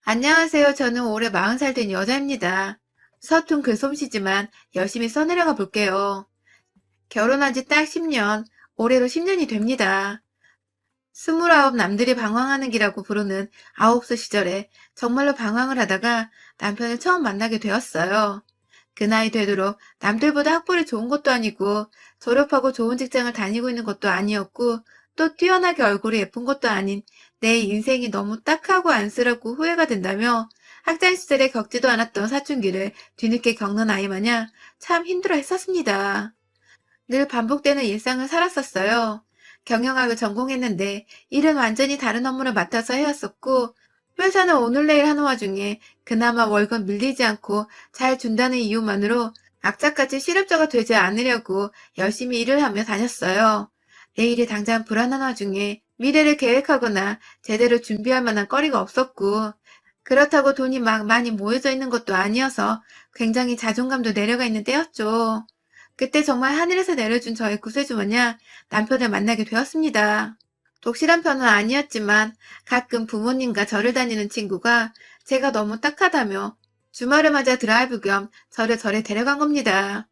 안녕하세요. 저는 올해 40살 된 여자입니다. 서툰 글솜씨지만 열심히 써내려가 볼게요. 결혼한 지 딱 10년, 올해로 10년이 됩니다. 29 남들이 방황하는 기라고 부르는 9살 시절에 정말로 방황을 하다가 남편을 처음 만나게 되었어요. 그 나이 되도록 남들보다 학벌이 좋은 것도 아니고 졸업하고 좋은 직장을 다니고 있는 것도 아니었고 또 뛰어나게 얼굴이 예쁜 것도 아닌 내 인생이 너무 딱하고 안쓰럽고 후회가 된다며 학창 시절에 겪지도 않았던 사춘기를 뒤늦게 겪는 아이 마냥 참 힘들어 했었습니다. 늘 반복되는 일상을 살았었어요. 경영학을 전공했는데 일은 완전히 다른 업무를 맡아서 해왔었고 회사는 오늘 내일 하는 와중에 그나마 월급 밀리지 않고 잘 준다는 이유만으로 악착같이 실업자가 되지 않으려고 열심히 일을 하며 다녔어요. 내일이 당장 불안한 와중에 미래를 계획하거나 제대로 준비할 만한 거리가 없었고 그렇다고 돈이 막 많이 모여져 있는 것도 아니어서 굉장히 자존감도 내려가 있는 때였죠. 그때 정말 하늘에서 내려준 저의 구세주마냥 남편을 만나게 되었습니다. 독실한 편은 아니었지만 가끔 부모님과 절을 다니는 친구가 제가 너무 딱하다며 주말을 맞아 드라이브 겸 저를 절에 데려간 겁니다.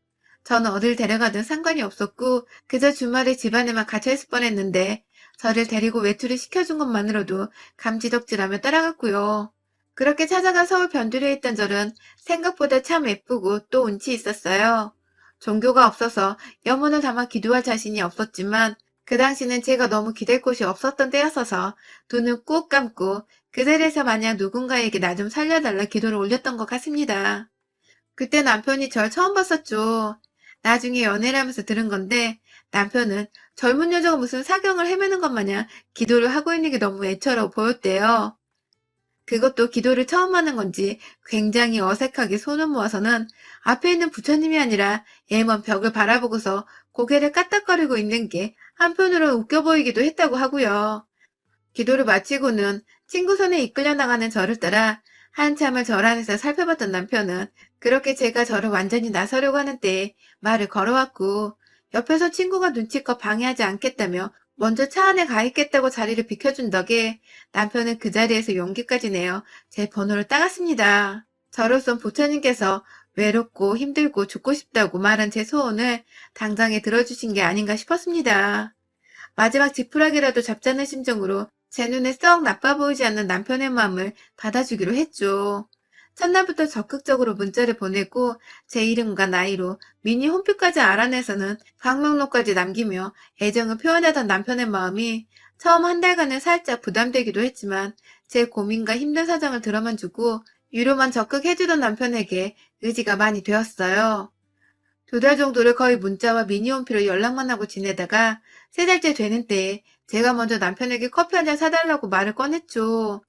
저는 어딜 데려가든 상관이 없었고 그저 주말에 집안에만 갇혀있을 뻔했는데 저를 데리고 외출을 시켜준 것만으로도 감지덕지라며 따라갔고요. 그렇게 찾아간 서울 변두리에 있던 절은 생각보다 참 예쁘고 또 운치 있었어요. 종교가 없어서 염원을 담아 기도할 자신이 없었지만 그 당시는 제가 너무 기댈 곳이 없었던 때였어서 두 눈 꾹 감고 그 자리에서 마냥 누군가에게 나 좀 살려달라 기도를 올렸던 것 같습니다. 그때 남편이 절 처음 봤었죠. 나중에 연애를 하면서 들은 건데 남편은 젊은 여자가 무슨 사경을 헤매는 것 마냥 기도를 하고 있는 게 너무 애처로워 보였대요. 그것도 기도를 처음 하는 건지 굉장히 어색하게 손을 모아서는 앞에 있는 부처님이 아니라 예먼 벽을 바라보고서 고개를 까딱거리고 있는 게 한편으로 웃겨 보이기도 했다고 하고요. 기도를 마치고는 친구 손에 이끌려 나가는 저를 따라 한참을 절 안에서 살펴봤던 남편은 그렇게 제가 저를 완전히 나서려고 하는 때에 말을 걸어왔고 옆에서 친구가 눈치껏 방해하지 않겠다며 먼저 차 안에 가 있겠다고 자리를 비켜준 덕에 남편은 그 자리에서 용기까지 내어 제 번호를 따갔습니다. 저로선 부처님께서 외롭고 힘들고 죽고 싶다고 말한 제 소원을 당장에 들어주신 게 아닌가 싶었습니다. 마지막 지푸라기라도 잡자는 심정으로 제 눈에 썩 나빠 보이지 않는 남편의 마음을 받아주기로 했죠. 첫날부터 적극적으로 문자를 보내고 제 이름과 나이로 미니 홈피까지 알아내서는 방명록까지 남기며 애정을 표현하던 남편의 마음이 처음 한 달간은 살짝 부담되기도 했지만 제 고민과 힘든 사정을 들어만 주고 위로만 적극 해주던 남편에게 의지가 많이 되었어요. 2달 정도를 거의 문자와 미니홈피로 연락만 하고 지내다가 3달째 되는 때에 제가 먼저 남편에게 커피 한 잔 사달라고 말을 꺼냈죠.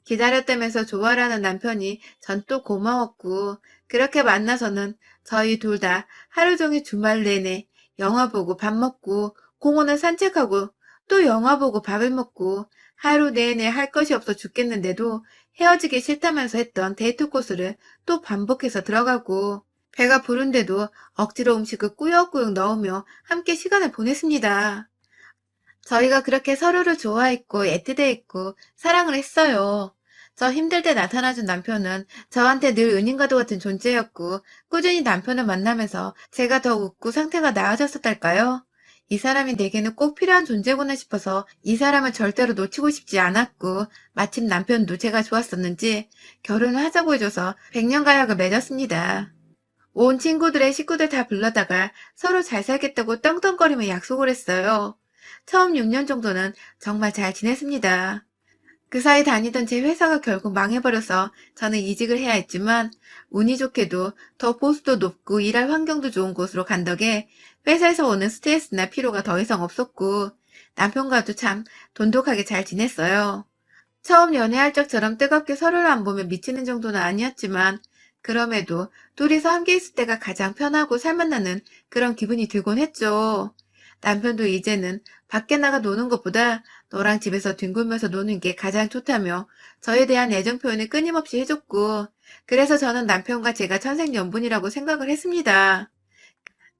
기다렸다면서 좋아라는 남편이 전 또 고마웠고 그렇게 만나서는 저희 둘 다 하루 종일 주말 내내 영화 보고 밥 먹고 공원을 산책하고 또 영화 보고 밥을 먹고 하루 내내 할 것이 없어 죽겠는데도 헤어지기 싫다면서 했던 데이트 코스를 또 반복해서 들어가고 배가 부른데도 억지로 음식을 꾸역꾸역 넣으며 함께 시간을 보냈습니다. 저희가 그렇게 서로를 좋아했고 애틋해했고 사랑을 했어요. 저 힘들 때 나타나준 남편은 저한테 늘 은인과도 같은 존재였고 꾸준히 남편을 만나면서 제가 더 웃고 상태가 나아졌었달까요? 이 사람이 내게는 꼭 필요한 존재구나 싶어서 이 사람을 절대로 놓치고 싶지 않았고 마침 남편도 제가 좋았었는지 결혼을 하자고 해줘서 100년 가약을 맺었습니다. 온 친구들의 식구들 다 불러다가 서로 잘 살겠다고 떵떵거리며 약속을 했어요. 처음 6년 정도는 정말 잘 지냈습니다. 그 사이 다니던 제 회사가 결국 망해버려서 저는 이직을 해야 했지만 운이 좋게도 더 보수도 높고 일할 환경도 좋은 곳으로 간 덕에 회사에서 오는 스트레스나 피로가 더 이상 없었고 남편과도 참 돈독하게 잘 지냈어요. 처음 연애할 적처럼 뜨겁게 서로를 안 보면 미치는 정도는 아니었지만 그럼에도 둘이서 함께 있을 때가 가장 편하고 살맛나는 그런 기분이 들곤 했죠. 남편도 이제는 밖에 나가 노는 것보다 너랑 집에서 뒹굴면서 노는 게 가장 좋다며 저에 대한 애정 표현을 끊임없이 해줬고 그래서 저는 남편과 제가 천생연분이라고 생각을 했습니다.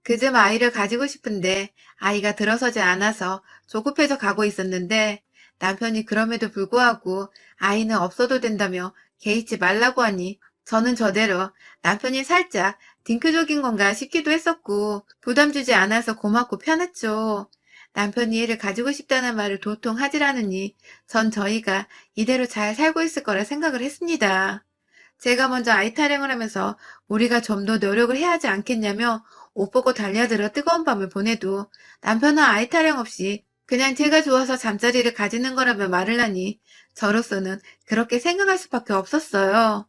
그즘 아이를 가지고 싶은데 아이가 들어서지 않아서 조급해져 가고 있었는데 남편이 그럼에도 불구하고 아이는 없어도 된다며 개의치 말라고 하니 저는 저대로 남편이 살짝 딩크족인 건가 싶기도 했었고 부담 주지 않아서 고맙고 편했죠. 남편이 애를 가지고 싶다는 말을 도통 하질 않으니 전 저희가 이대로 잘 살고 있을 거라 생각을 했습니다. 제가 먼저 아이 타령을 하면서 우리가 좀 더 노력을 해야 하지 않겠냐며 옷 벗고 달려들어 뜨거운 밤을 보내도 남편은 아이 타령 없이 그냥 제가 좋아서 잠자리를 가지는 거라며 말을 하니 저로서는 그렇게 생각할 수밖에 없었어요.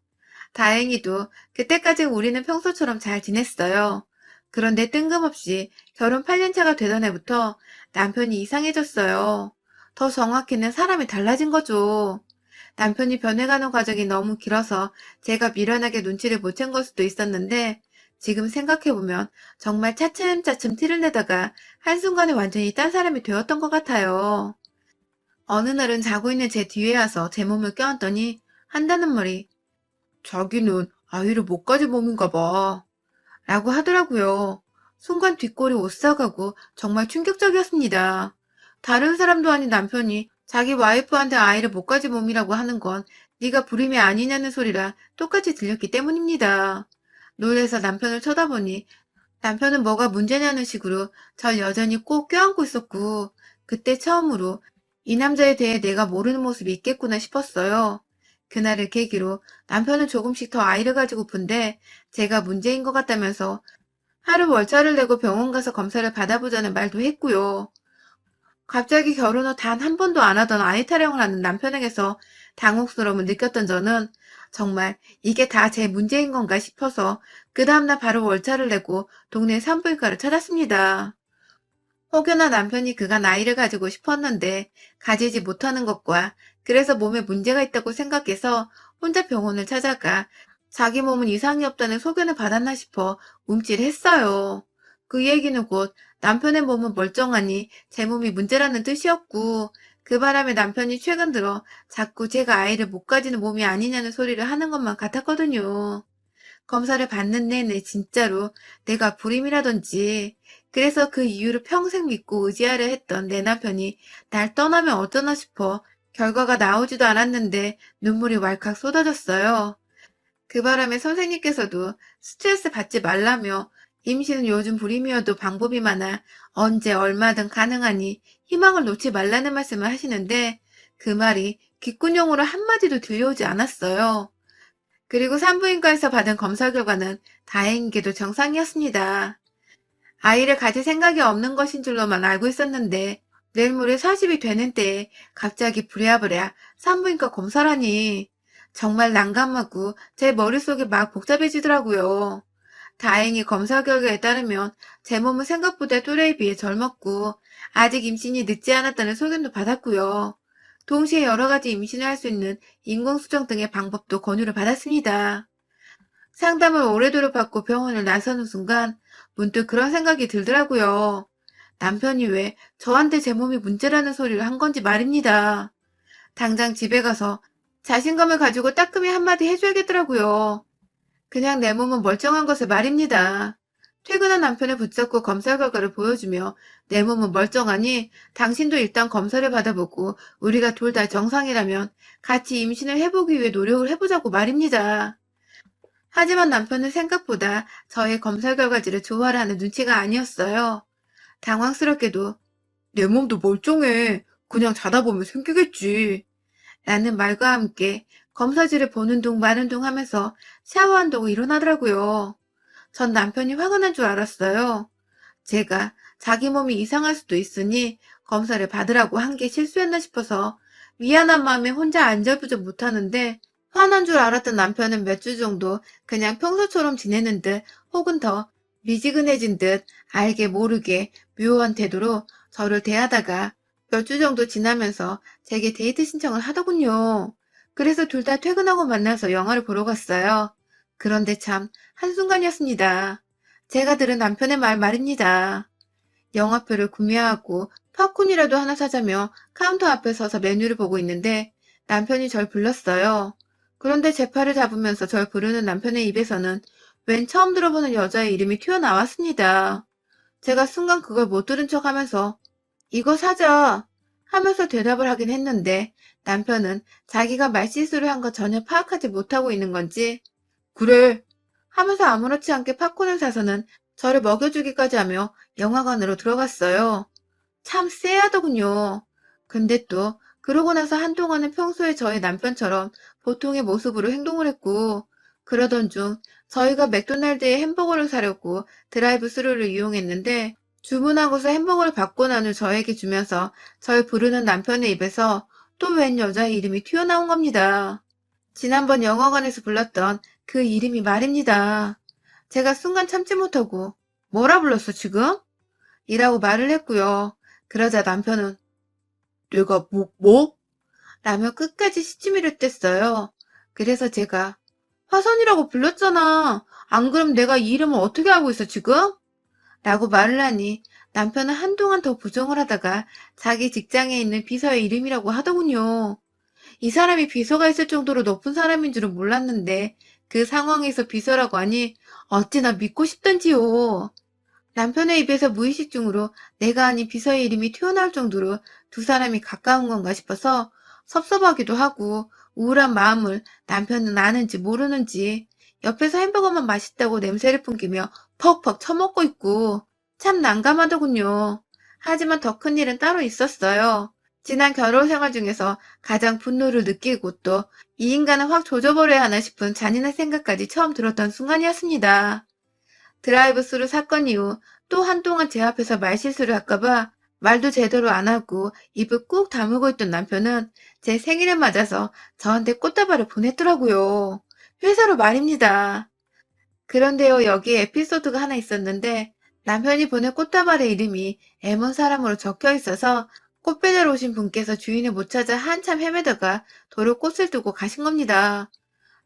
다행히도 그때까지 우리는 평소처럼 잘 지냈어요. 그런데 뜬금없이 결혼 8년 차가 되던 해부터 남편이 이상해졌어요. 더 정확히는 사람이 달라진 거죠. 남편이 변해가는 과정이 너무 길어서 제가 미련하게 눈치를 못 챈 걸 수도 있었는데 지금 생각해보면 정말 차츰차츰 티를 내다가 한순간에 완전히 딴 사람이 되었던 것 같아요. 어느 날은 자고 있는 제 뒤에 와서 제 몸을 껴안더니 한다는 말이 자기는 아이를 못 가진 몸인가 봐 라고 하더라고요. 순간 뒷골이 오싹하고 정말 충격적이었습니다. 다른 사람도 아닌 남편이 자기 와이프한테 아이를 못 가진 몸이라고 하는 건 네가 불임이 아니냐는 소리라 똑같이 들렸기 때문입니다. 놀래서 남편을 쳐다보니 남편은 뭐가 문제냐는 식으로 절 여전히 꼭 껴안고 있었고 그때 처음으로 이 남자에 대해 내가 모르는 모습이 있겠구나 싶었어요. 그날을 계기로 남편은 조금씩 더 아이를 가지고픈데 제가 문제인 것 같다면서 하루 월차를 내고 병원 가서 검사를 받아보자는 말도 했고요. 갑자기 결혼 후 단 한 번도 안 하던 아이 타령을 하는 남편에게서 당혹스러움을 느꼈던 저는 정말 이게 다 제 문제인 건가 싶어서 그 다음날 바로 월차를 내고 동네 산부인과를 찾았습니다. 혹여나 남편이 그간 아이를 가지고 싶었는데 가지지 못하는 것과 그래서 몸에 문제가 있다고 생각해서 혼자 병원을 찾아가 자기 몸은 이상이 없다는 소견을 받았나 싶어 움찔했어요. 그 얘기는 곧 남편의 몸은 멀쩡하니 제 몸이 문제라는 뜻이었고 그 바람에 남편이 최근 들어 자꾸 제가 아이를 못 가지는 몸이 아니냐는 소리를 하는 것만 같았거든요. 검사를 받는 내내 진짜로 내가 불임이라든지 그래서 그 이유를 평생 믿고 의지하려 했던 내 남편이 날 떠나면 어쩌나 싶어 결과가 나오지도 않았는데 눈물이 왈칵 쏟아졌어요. 그 바람에 선생님께서도 스트레스 받지 말라며 임신은 요즘 불임이어도 방법이 많아 언제 얼마든 가능하니 희망을 놓지 말라는 말씀을 하시는데 그 말이 귓구녕으로 한마디도 들려오지 않았어요. 그리고 산부인과에서 받은 검사 결과는 다행히도 정상이었습니다. 아이를 가질 생각이 없는 것인 줄로만 알고 있었는데 내일 모레 40이 되는 때에 갑자기 부랴부랴 산부인과 검사라니 정말 난감하고 제 머릿속이 막 복잡해지더라고요. 다행히 검사 결과에 따르면 제 몸은 생각보다 또래에 비해 젊었고 아직 임신이 늦지 않았다는 소견도 받았고요. 동시에 여러 가지 임신을 할 수 있는 인공수정 등의 방법도 권유를 받았습니다. 상담을 오래도록 받고 병원을 나서는 순간 문득 그런 생각이 들더라고요. 남편이 왜 저한테 제 몸이 문제라는 소리를 한 건지 말입니다. 당장 집에 가서 자신감을 가지고 따끔히 한마디 해줘야겠더라고요. 그냥 내 몸은 멀쩡한 것을 말입니다. 퇴근한 남편을 붙잡고 검사 결과를 보여주며 내 몸은 멀쩡하니 당신도 일단 검사를 받아보고 우리가 둘 다 정상이라면 같이 임신을 해보기 위해 노력을 해보자고 말입니다. 하지만 남편은 생각보다 저의 검사 결과지를 좋아하는 눈치가 아니었어요. 당황스럽게도 내 몸도 멀쩡해. 그냥 자다 보면 생기겠지. 라는 말과 함께 검사지를 보는 둥 마는 둥 하면서 샤워한다고 일어나더라고요. 전 남편이 화가 난 줄 알았어요. 제가 자기 몸이 이상할 수도 있으니 검사를 받으라고 한 게 실수였나 싶어서 미안한 마음에 혼자 안절부절 못하는데 화난 줄 알았던 남편은 몇 주 정도 그냥 평소처럼 지내는 듯 혹은 더 미지근해진 듯 알게 모르게 묘한 태도로 저를 대하다가 몇 주 정도 지나면서 제게 데이트 신청을 하더군요. 그래서 둘 다 퇴근하고 만나서 영화를 보러 갔어요. 그런데 참 한순간이었습니다. 제가 들은 남편의 말입니다. 영화표를 구매하고 팝콘이라도 하나 사자며 카운터 앞에 서서 메뉴를 보고 있는데 남편이 절 불렀어요. 그런데 제 팔을 잡으면서 절 부르는 남편의 입에서는 웬 처음 들어보는 여자의 이름이 튀어나왔습니다. 제가 순간 그걸 못 들은 척 하면서 이거 사자 하면서 대답을 하긴 했는데 남편은 자기가 말실수를 한 거 전혀 파악하지 못하고 있는 건지 그래 하면서 아무렇지 않게 팝콘을 사서는 저를 먹여주기까지 하며 영화관으로 들어갔어요. 참 쎄하더군요. 근데 또 그러고 나서 한동안은 평소에 저희 남편처럼 보통의 모습으로 행동을 했고 그러던 중 저희가 맥도날드에 햄버거를 사려고 드라이브 스루를 이용했는데 주문하고서 햄버거를 받고 난 후 저에게 주면서 절 부르는 남편의 입에서 또 웬 여자의 이름이 튀어나온 겁니다. 지난번 영화관에서 불렀던 그 이름이 말입니다. 제가 순간 참지 못하고 뭐라 불렀어 지금? 이라고 말을 했고요. 그러자 남편은 내가 뭐? 라며 끝까지 시치미를 뗐어요. 그래서 제가 화선이라고 불렀잖아. 안 그럼 내가 이 이름을 어떻게 알고 있어 지금? 라고 말을 하니 남편은 한동안 더 부정을 하다가 자기 직장에 있는 비서의 이름이라고 하더군요. 이 사람이 비서가 있을 정도로 높은 사람인 줄은 몰랐는데 그 상황에서 비서라고 하니 어찌나 믿고 싶던지요. 남편의 입에서 무의식 중으로 내가 아닌 비서의 이름이 튀어나올 정도로 두 사람이 가까운 건가 싶어서 섭섭하기도 하고 우울한 마음을 남편은 아는지 모르는지 옆에서 햄버거만 맛있다고 냄새를 풍기며 퍽퍽 처먹고 있고 참 난감하더군요. 하지만 더 큰 일은 따로 있었어요. 지난 결혼 생활 중에서 가장 분노를 느끼고 또 이 인간은 확 조져버려야 하나 싶은 잔인한 생각까지 처음 들었던 순간이었습니다. 드라이브 스루 사건 이후 또 한동안 제 앞에서 말실수를 할까봐 말도 제대로 안 하고 입을 꾹 다물고 있던 남편은 제 생일을 맞아서 저한테 꽃다발을 보냈더라고요. 회사로 말입니다. 그런데요, 여기에 에피소드가 하나 있었는데 남편이 보낸 꽃다발의 이름이 M1 사람으로 적혀 있어서 꽃 배달 오신 분께서 주인을 못 찾아 한참 헤매다가 도로 꽃을 두고 가신 겁니다.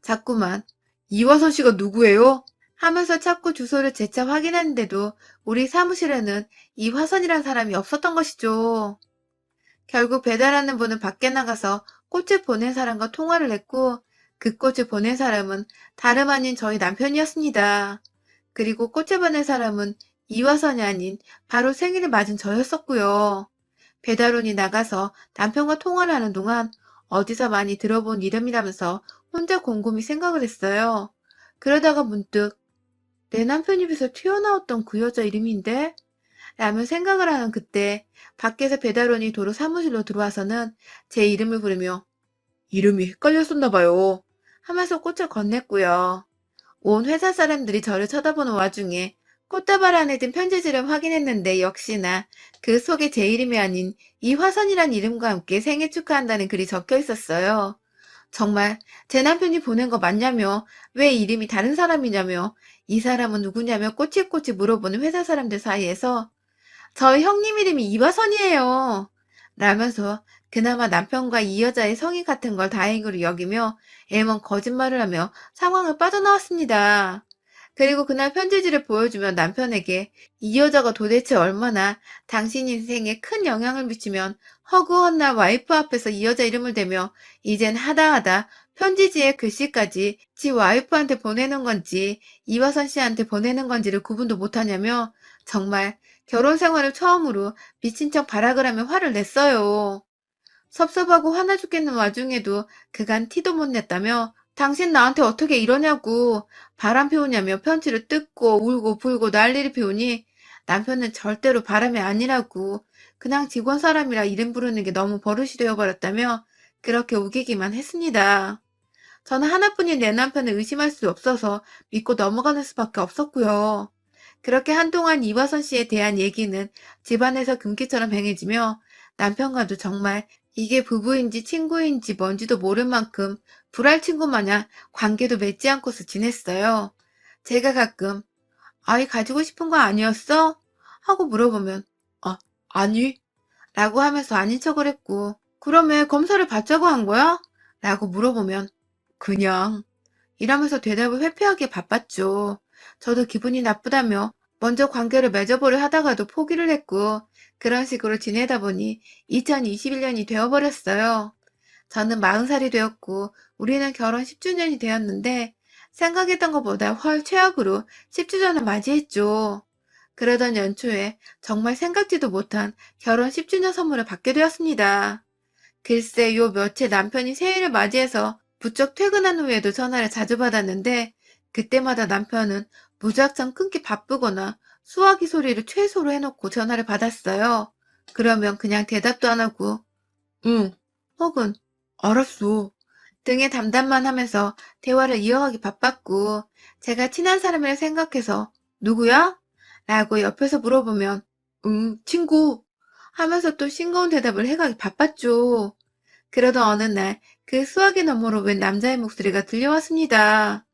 자꾸만 이화선 씨가 누구예요? 하면서 찾고 주소를 재차 확인했는데도 우리 사무실에는 이화선이란 사람이 없었던 것이죠. 결국 배달하는 분은 밖에 나가서 꽃을 보낸 사람과 통화를 했고 그 꽃을 보낸 사람은 다름 아닌 저희 남편이었습니다. 그리고 꽃을 보낸 사람은 이화선이 아닌 바로 생일을 맞은 저였었고요. 배달원이 나가서 남편과 통화를 하는 동안 어디서 많이 들어본 이름이라면서 혼자 곰곰이 생각을 했어요. 그러다가 문득 내 남편 입에서 튀어나왔던 그 여자 이름인데? 라며 생각을 하는 그때 밖에서 배달원이 도로 사무실로 들어와서는 제 이름을 부르며 이름이 헷갈렸었나 봐요. 하면서 꽃을 건넸고요. 온 회사 사람들이 저를 쳐다보는 와중에 꽃다발 안에 든 편지지를 확인했는데 역시나 그 속에 제 이름이 아닌 이화선이란 이름과 함께 생일 축하한다는 글이 적혀 있었어요. 정말 제 남편이 보낸 거 맞냐며 왜 이름이 다른 사람이냐며 이 사람은 누구냐며 꼬치꼬치 물어보는 회사 사람들 사이에서 저희 형님 이름이 이화선이에요. 라면서 그나마 남편과 이 여자의 성이 같은 걸 다행으로 여기며 애먼 거짓말을 하며 상황을 빠져나왔습니다. 그리고 그날 편지지를 보여주며 남편에게 이 여자가 도대체 얼마나 당신 인생에 큰 영향을 미치면 허구한 날 와이프 앞에서 이 여자 이름을 대며 이젠 하다하다 편지지에 글씨까지 지 와이프한테 보내는 건지 이화선 씨한테 보내는 건지를 구분도 못하냐며 정말 결혼 생활을 처음으로 미친 척 발악을 하며 화를 냈어요. 섭섭하고 화나 죽겠는 와중에도 그간 티도 못 냈다며 당신 나한테 어떻게 이러냐고 바람 피우냐며 편지를 뜯고 울고 불고 난리를 피우니 남편은 절대로 바람이 아니라고 그냥 직원 사람이라 이름 부르는 게 너무 버릇이 되어버렸다며 그렇게 우기기만 했습니다. 저는 하나뿐인 내 남편을 의심할 수 없어서 믿고 넘어가는 수밖에 없었고요. 그렇게 한동안 이화선 씨에 대한 얘기는 집안에서 금기처럼 행해지며 남편과도 정말 이게 부부인지 친구인지 뭔지도 모를 만큼 불알 친구 마냥 관계도 맺지 않고서 지냈어요. 제가 가끔 아이 가지고 싶은 거 아니었어? 하고 물어보면 아니 라고 하면서 아닌 척을 했고 그러면 검사를 받자고 한 거야? 라고 물어보면 그냥 이러면서 대답을 회피하기에 바빴죠. 저도 기분이 나쁘다며 먼저 관계를 맺어보려 하다가도 포기를 했고 그런 식으로 지내다 보니 2021년이 되어버렸어요. 저는 40살이 되었고 우리는 결혼 10주년이 되었는데 생각했던 것보다 훨 최악으로 10주년을 맞이했죠. 그러던 연초에 정말 생각지도 못한 결혼 10주년 선물을 받게 되었습니다. 글쎄 요 며칠 남편이 새해를 맞이해서 부쩍 퇴근한 후에도 전화를 자주 받았는데 그때마다 남편은 무작정 끊기 바쁘거나 수화기 소리를 최소로 해놓고 전화를 받았어요. 그러면 그냥 대답도 안 하고 응 혹은 알았어 등의 담담만 하면서 대화를 이어가기 바빴고 제가 친한 사람이라 생각해서 누구야? 라고 옆에서 물어보면 응 친구 하면서 또 싱거운 대답을 해가기 바빴죠. 그러던 어느 날 그 수화기 너머로 웬 남자의 목소리가 들려왔습니다.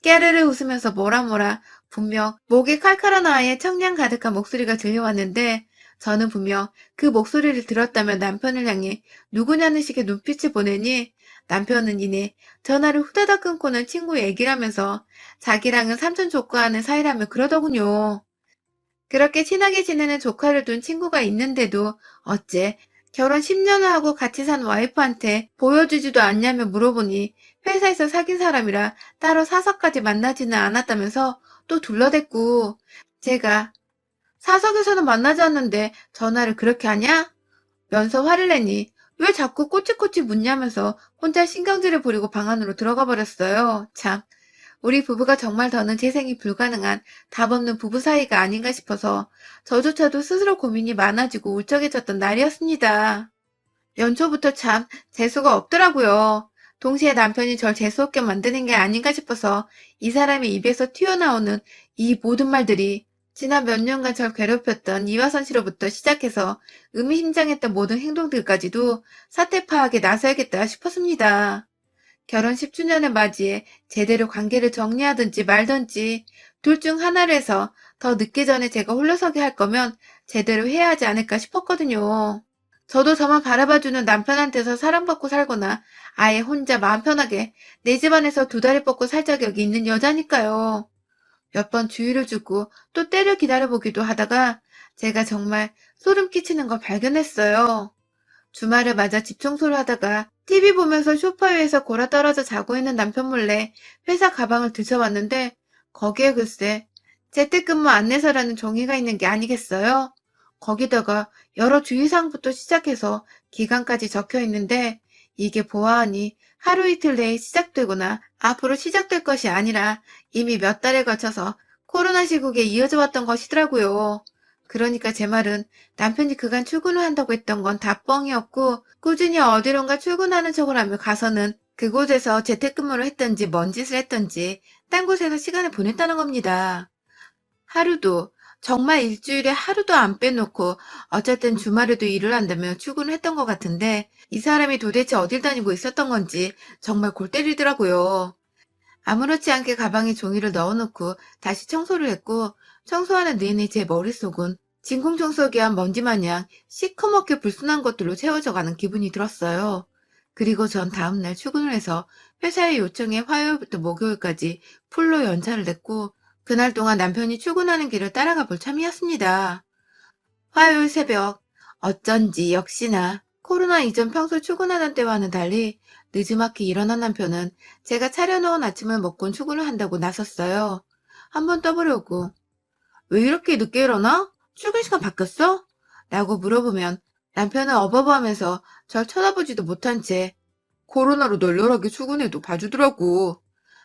깨르르 웃으면서 뭐라 분명 목이 칼칼한 아이의 청량 가득한 목소리가 들려왔는데 저는 분명 그 목소리를 들었다면 남편을 향해 누구냐는 식의 눈빛을 보내니 남편은 이내 전화를 후다닥 끊고는 친구 얘기를 하면서 자기랑은 삼촌 조카하는 사이라며 그러더군요. 그렇게 친하게 지내는 조카를 둔 친구가 있는데도 어째 결혼 10년을 하고 같이 산 와이프한테 보여주지도 않냐며 물어보니 회사에서 사귄 사람이라 따로 사석까지 만나지는 않았다면서 또 둘러댔고 제가 사석에서는 만나지 않는데 전화를 그렇게 하냐? 면서 화를 내니 왜 자꾸 꼬치꼬치 묻냐면서 혼자 신경질을 부리고 방 안으로 들어가 버렸어요. 참. 우리 부부가 정말 더는 재생이 불가능한 답 없는 부부 사이가 아닌가 싶어서 저조차도 스스로 고민이 많아지고 울적해졌던 날이었습니다. 연초부터 참 재수가 없더라고요. 동시에 남편이 절 재수없게 만드는 게 아닌가 싶어서 이 사람의 입에서 튀어나오는 이 모든 말들이 지난 몇 년간 절 괴롭혔던 이화선 씨로부터 시작해서 의미심장했던 모든 행동들까지도 사태 파악에 나서야겠다 싶었습니다. 결혼 10주년을 맞이해 제대로 관계를 정리하든지 말든지 둘 중 하나를 해서 더 늦기 전에 제가 홀로서게 할 거면 제대로 해야 하지 않을까 싶었거든요. 저도 저만 바라봐주는 남편한테서 사랑받고 살거나 아예 혼자 마음 편하게 내 집안에서 두 다리 뻗고 살 자격이 있는 여자니까요. 몇 번 주의를 주고 또 때를 기다려보기도 하다가 제가 정말 소름 끼치는 걸 발견했어요. 주말을 맞아 집 청소를 하다가 TV 보면서 소파 위에서 골아떨어져 자고 있는 남편 몰래 회사 가방을 뒤져봤는데 거기에 글쎄 재택근무 안내서라는 종이가 있는 게 아니겠어요? 거기다가 여러 주의사항부터 시작해서 기간까지 적혀 있는데 이게 보아하니 하루 이틀 내에 시작되거나 앞으로 시작될 것이 아니라 이미 몇 달에 걸쳐서 코로나 시국에 이어져 왔던 것이더라고요. 그러니까 제 말은 남편이 그간 출근을 한다고 했던 건 다 뻥이었고 꾸준히 어디론가 출근하는 척을 하며 가서는 그곳에서 재택근무를 했던지 뭔 짓을 했던지 딴 곳에서 시간을 보냈다는 겁니다. 하루도 정말 일주일에 하루도 안 빼놓고 어쨌든 주말에도 일을 한다며 출근을 했던 것 같은데 이 사람이 도대체 어딜 다니고 있었던 건지 정말 골 때리더라고요. 아무렇지 않게 가방에 종이를 넣어놓고 다시 청소를 했고 청소하는 내내 제 머릿속은 진공청소기와 먼지 마냥 시커멓게 불순한 것들로 채워져 가는 기분이 들었어요. 그리고 전 다음날 출근을 해서 회사의 요청에 화요일부터 목요일까지 풀로 연차를 냈고 그날 동안 남편이 출근하는 길을 따라가 볼 참이었습니다. 화요일 새벽 어쩐지 역시나 코로나 이전 평소 출근하던 때와는 달리 느지막이 일어난 남편은 제가 차려놓은 아침을 먹곤 출근을 한다고 나섰어요. 한번 떠보려고 왜 이렇게 늦게 일어나? 출근 시간 바뀌었어? 라고 물어보면 남편은 어버버하면서 절 쳐다보지도 못한 채 코로나로 널널하게 출근해도 봐주더라고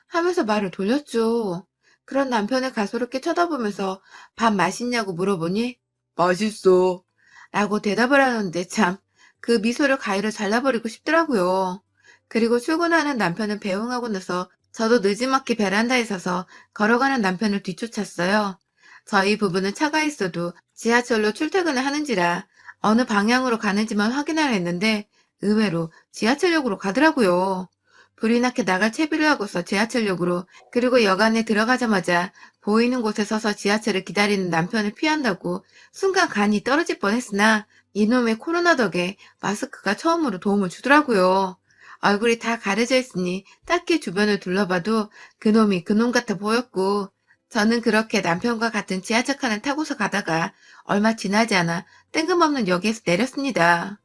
하면서 말을 돌렸죠. 그런 남편을 가소롭게 쳐다보면서 밥 맛있냐고 물어보니 맛있어 라고 대답을 하는데 참 그 미소를 가위로 잘라버리고 싶더라고요. 그리고 출근하는 남편은 배웅하고 나서 저도 느지막이 베란다에 서서 걸어가는 남편을 뒤쫓았어요. 저희 부부는 차가 있어도 지하철로 출퇴근을 하는지라 어느 방향으로 가는지만 확인하려 했는데 의외로 지하철역으로 가더라고요. 불이 나게 나갈 채비를 하고서 지하철역으로 그리고 역 안에 들어가자마자 보이는 곳에 서서 지하철을 기다리는 남편을 피한다고 순간 간이 떨어질 뻔했으나 이놈의 코로나 덕에 마스크가 처음으로 도움을 주더라고요. 얼굴이 다 가려져 있으니 딱히 주변을 둘러봐도 그놈이 그놈 같아 보였고 저는 그렇게 남편과 같은 지하철칸을 타고서 가다가 얼마 지나지 않아 뜬금없는 역에서 내렸습니다.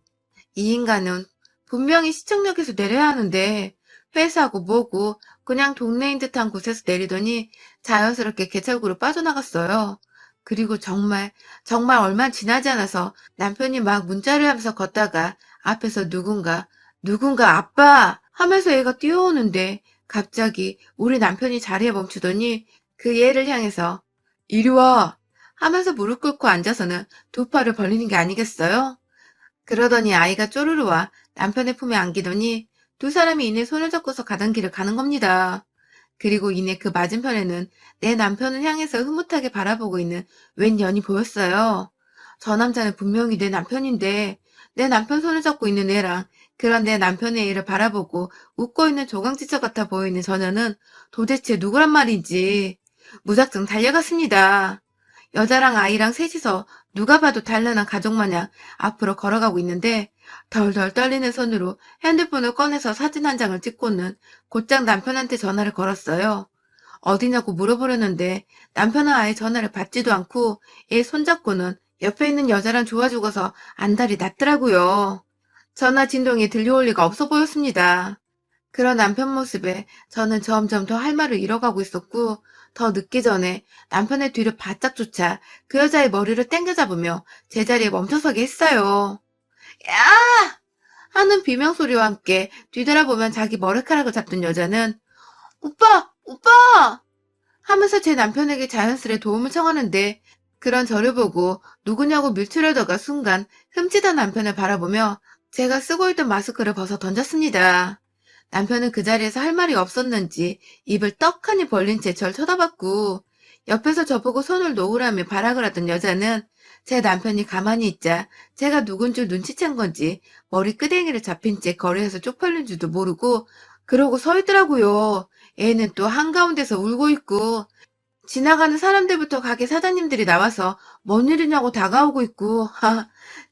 이 인간은 분명히 시청역에서 내려야 하는데 회사고 뭐고 그냥 동네인 듯한 곳에서 내리더니 자연스럽게 개찰구로 빠져나갔어요. 그리고 정말 얼마 지나지 않아서 남편이 막 문자를 하면서 걷다가 앞에서 누군가 아빠 하면서 얘가 뛰어오는데 갑자기 우리 남편이 자리에 멈추더니 그 얘를 향해서 이리 와 하면서 무릎 꿇고 앉아서는 두 팔을 벌리는 게 아니겠어요? 그러더니 아이가 쪼르르 와 남편의 품에 안기더니 두 사람이 이내 손을 잡고서 가던 길을 가는 겁니다. 그리고 이내 그 맞은편에는 내 남편을 향해서 흐뭇하게 바라보고 있는 웬 년이 보였어요. 저 남자는 분명히 내 남편인데 내 남편 손을 잡고 있는 애랑 그런 내 남편의 애를 바라보고 웃고 있는 조강지처 같아 보이는 저녀는 도대체 누구란 말인지 무작정 달려갔습니다. 여자랑 아이랑 셋이서 누가 봐도 단란한 가족 마냥 앞으로 걸어가고 있는데 덜덜 떨리는 손으로 핸드폰을 꺼내서 사진 한 장을 찍고는 곧장 남편한테 전화를 걸었어요. 어디냐고 물어보려는데 남편은 아예 전화를 받지도 않고 얘 손잡고는 옆에 있는 여자랑 좋아 죽어서 안달이 났더라고요. 전화 진동이 들려올 리가 없어 보였습니다. 그런 남편 모습에 저는 점점 더 할 말을 잃어가고 있었고 더 늦기 전에 남편의 뒤를 바짝 쫓아 그 여자의 머리를 땡겨 잡으며 제자리에 멈춰서게 했어요. 야! 하는 비명소리와 함께 뒤돌아보면 자기 머리카락을 잡던 여자는 오빠! 오빠! 하면서 제 남편에게 자연스레 도움을 청하는데 그런 저를 보고 누구냐고 밀치려다가 순간 흠칫한 남편을 바라보며 제가 쓰고 있던 마스크를 벗어 던졌습니다. 남편은 그 자리에서 할 말이 없었는지 입을 떡하니 벌린 채 절 쳐다봤고 옆에서 저보고 손을 놓으라며 발악을 하던 여자는 제 남편이 가만히 있자 제가 누군 줄 눈치챈 건지 머리 끄댕이를 잡힌 채 거리에서 쪽팔린 줄도 모르고 그러고 서 있더라고요. 애는 또 한가운데서 울고 있고 지나가는 사람들부터 가게 사장님들이 나와서 뭔 일이냐고 다가오고 있고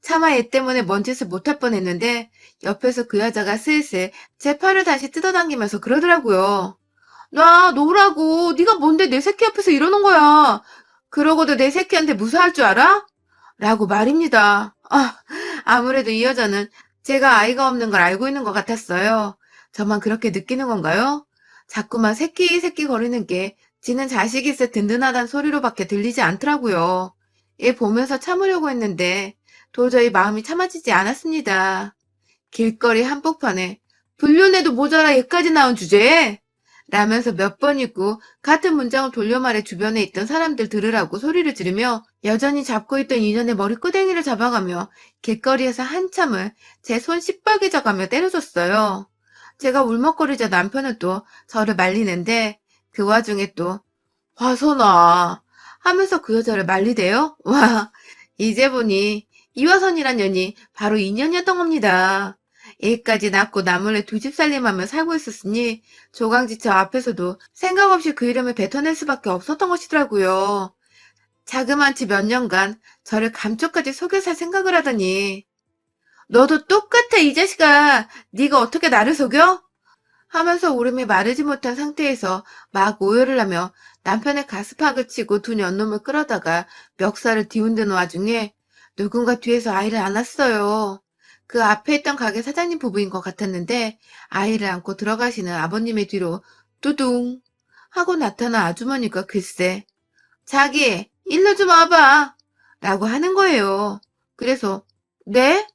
차마 얘 때문에 뭔 짓을 못할 뻔했는데 옆에서 그 여자가 슬슬 제 팔을 다시 뜯어당기면서 그러더라고요. 나 놓으라고. 네가 뭔데 내 새끼 앞에서 이러는 거야. 그러고도 내 새끼한테 무사할 줄 알아? 라고 말입니다. 아무래도 이 여자는 제가 아이가 없는 걸 알고 있는 것 같았어요. 저만 그렇게 느끼는 건가요? 자꾸만 새끼 거리는 게 지는 자식이 있어 든든하단 소리로밖에 들리지 않더라고요. 얘 보면서 참으려고 했는데 도저히 마음이 참아지지 않았습니다. 길거리 한복판에 불륜에도 모자라 얘까지 나온 주제에 라면서 몇 번 읽고 같은 문장을 돌려 말해 주변에 있던 사람들 들으라고 소리를 지르며 여전히 잡고 있던 인연의 머리끄댕이를 잡아가며 길거리에서 한참을 제 손 시뻘개져가며 때려줬어요. 제가 울먹거리자 남편은 또 저를 말리는데 그 와중에 또 화선아 하면서 그 여자를 말리대요? 와, 이제 보니 이화선이란 년이 바로 인연이었던 겁니다. 애까지 낳고 나몰래 두 집 살림하며 살고 있었으니 조강지처 앞에서도 생각 없이 그 이름을 뱉어낼 수밖에 없었던 것이더라고요. 자그마치 몇 년간 저를 감쪽까지 속여 살 생각을 하더니 너도 똑같아 이 자식아. 네가 어떻게 나를 속여? 하면서 울음이 마르지 못한 상태에서 막 오열을 하며 남편의 가스팍을 치고 두 년놈을 끌어다가 멱살을 뒤흔드는 와중에 누군가 뒤에서 아이를 안았어요. 그 앞에 있던 가게 사장님 부부인 것 같았는데 아이를 안고 들어가시는 아버님의 뒤로 뚜둥 하고 나타난 아주머니가 글쎄 자기 일로 좀 와봐 라고 하는 거예요. 그래서 네?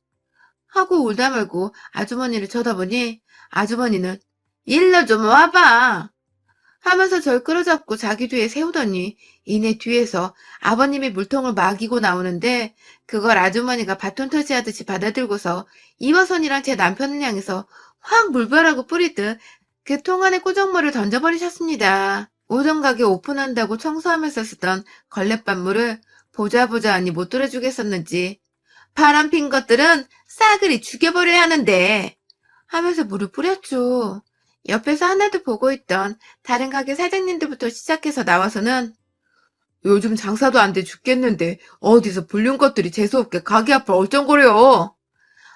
하고 울다 말고 아주머니를 쳐다보니 아주머니는 일로 좀 와봐 하면서 절 끌어잡고 자기 뒤에 세우더니 이내 뒤에서 아버님이 물통을 막이고 나오는데 그걸 아주머니가 바톤 터치하듯이 받아들고서 이화선이랑 제 남편을 향해서 확 물벼락을 뿌리듯 그 통 안에 꾸정물을 던져버리셨습니다. 오전 가게 오픈한다고 청소하면서 쓰던 걸레밥물을 보자 하니 못 들어주겠었는지 바람핀 것들은 싸그리 죽여버려야 하는데 하면서 물을 뿌렸죠. 옆에서 하나도 보고 있던 다른 가게 사장님들부터 시작해서 나와서는 요즘 장사도 안 돼 죽겠는데 어디서 불륜 것들이 재수없게 가게 앞을 얼쩡거려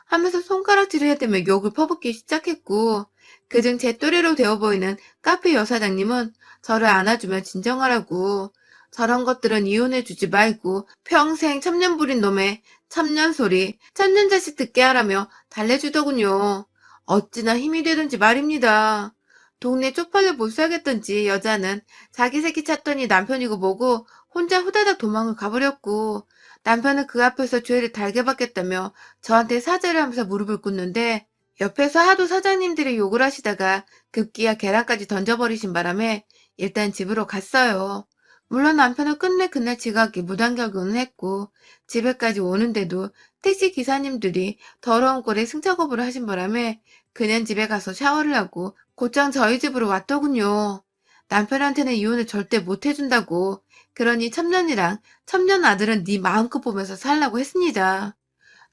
하면서 손가락질을 해대며 욕을 퍼붓기 시작했고 그중 제 또래로 되어 보이는 카페 여사장님은 저를 안아주며 진정하라고 저런 것들은 이혼해주지 말고 평생 천년 부린 놈의 천년소리 천년자식 듣게 하라며 달래주더군요. 어찌나 힘이 되든지 말입니다. 동네 쪽팔려 못 살겠던지 여자는 자기 새끼 찾더니 남편이고 뭐고 혼자 후다닥 도망을 가버렸고, 남편은 그 앞에서 죄를 달게 받겠다며 저한테 사죄를 하면서 무릎을 꿇는데, 옆에서 하도 사장님들이 욕을 하시다가 급기야 계란까지 던져버리신 바람에 일단 집으로 갔어요. 물론 남편은 끝내 그날 지각이 무단결근을 했고, 집에까지 오는데도 택시 기사님들이 더러운 꼴에 승차거부를 하신 바람에 그냥 집에 가서 샤워를 하고 곧장 저희 집으로 왔더군요. 남편한테는 이혼을 절대 못 해준다고. 그러니 첨년이랑 첨년 아들은 네 마음껏 보면서 살라고 했습니다.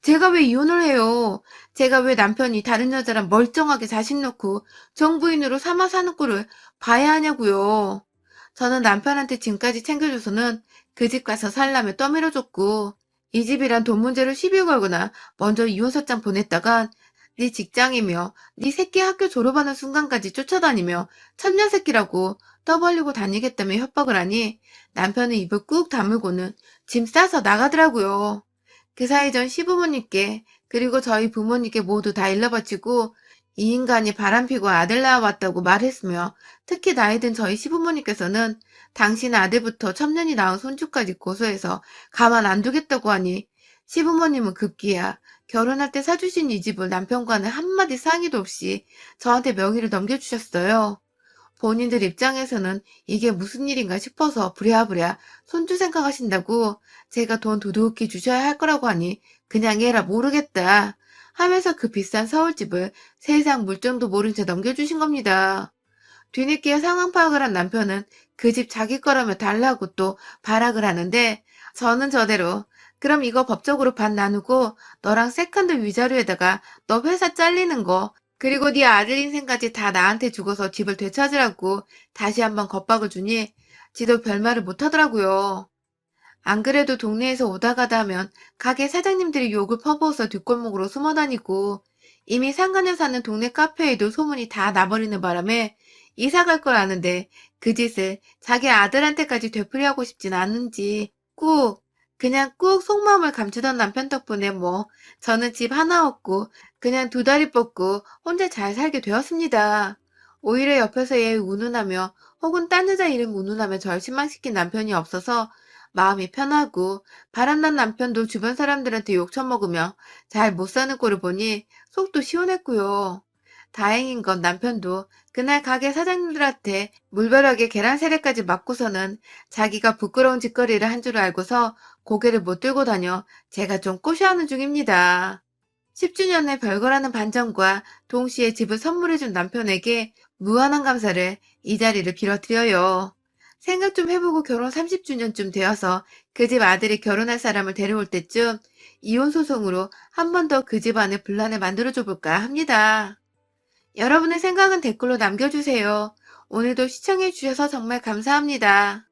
제가 왜 이혼을 해요? 제가 왜 남편이 다른 여자랑 멀쩡하게 자식 놓고 정부인으로 삼아 사는 꼴을 봐야 하냐고요. 저는 남편한테 짐까지 챙겨줘서는 그 집 가서 살라며 떠밀어줬고, 이 집이란 돈 문제로 시비 걸거나 먼저 이혼서장 보냈다간 네 직장이며 네 새끼 학교 졸업하는 순간까지 쫓아다니며 천년 새끼라고 떠벌리고 다니겠다며 협박을 하니 남편은 입을 꾹 다물고는 짐 싸서 나가더라고요. 그 사이 전 시부모님께 그리고 저희 부모님께 모두 다 일러바치고 이 인간이 바람피고 아들 낳아왔다고 말했으며, 특히 나이든 저희 시부모님께서는 당신 아들부터 첩년이 낳은 손주까지 고소해서 가만 안 두겠다고 하니 시부모님은 급기야 결혼할 때 사주신 이 집을 남편과는 한마디 상의도 없이 저한테 명의를 넘겨주셨어요. 본인들 입장에서는 이게 무슨 일인가 싶어서 부랴부랴 손주 생각하신다고 제가 돈 두둑히 주셔야 할 거라고 하니 그냥 해라 모르겠다 하면서 그 비싼 서울집을 세상 물정도 모른 채 넘겨주신 겁니다. 뒤늦게 상황 파악을 한 남편은 그 집 자기 거라며 달라고 또 발악을 하는데, 저는 저대로 그럼 이거 법적으로 반 나누고 너랑 세컨드 위자료에다가 너 회사 잘리는 거 그리고 네 아들 인생까지 다 나한테 주고서 집을 되찾으라고 다시 한번 겁박을 주니 지도 별말을 못하더라고요. 안 그래도 동네에서 오다 가다 하면 가게 사장님들이 욕을 퍼부어서 뒷골목으로 숨어다니고, 이미 상가녀 사는 동네 카페에도 소문이 다 나버리는 바람에 이사 갈 걸 아는데 그 짓을 자기 아들한테까지 되풀이하고 싶진 않은지 그냥 꾹 속마음을 감추던 남편 덕분에 뭐 저는 집 하나 얻고 그냥 두 다리 뻗고 혼자 잘 살게 되었습니다. 오히려 옆에서 얘 운운하며 혹은 딴 여자 이름 운운하며 절 실망시킨 남편이 없어서 마음이 편하고, 바람난 남편도 주변 사람들한테 욕 처먹으며 잘 못 사는 꼴을 보니 속도 시원했고요. 다행인 건 남편도 그날 가게 사장님들한테 물벼락에 계란 세례까지 맞고서는 자기가 부끄러운 짓거리를 한 줄 알고서 고개를 못 들고 다녀 제가 좀 꼬셔하는 중입니다. 10주년의 별거라는 반전과 동시에 집을 선물해준 남편에게 무한한 감사를 이 자리를 빌어드려요. 생각 좀 해보고 결혼 30주년쯤 되어서 그 집 아들이 결혼할 사람을 데려올 때쯤 이혼 소송으로 한 번 더 그 집 안에 분란을 만들어줘 볼까 합니다. 여러분의 생각은 댓글로 남겨주세요. 오늘도 시청해주셔서 정말 감사합니다.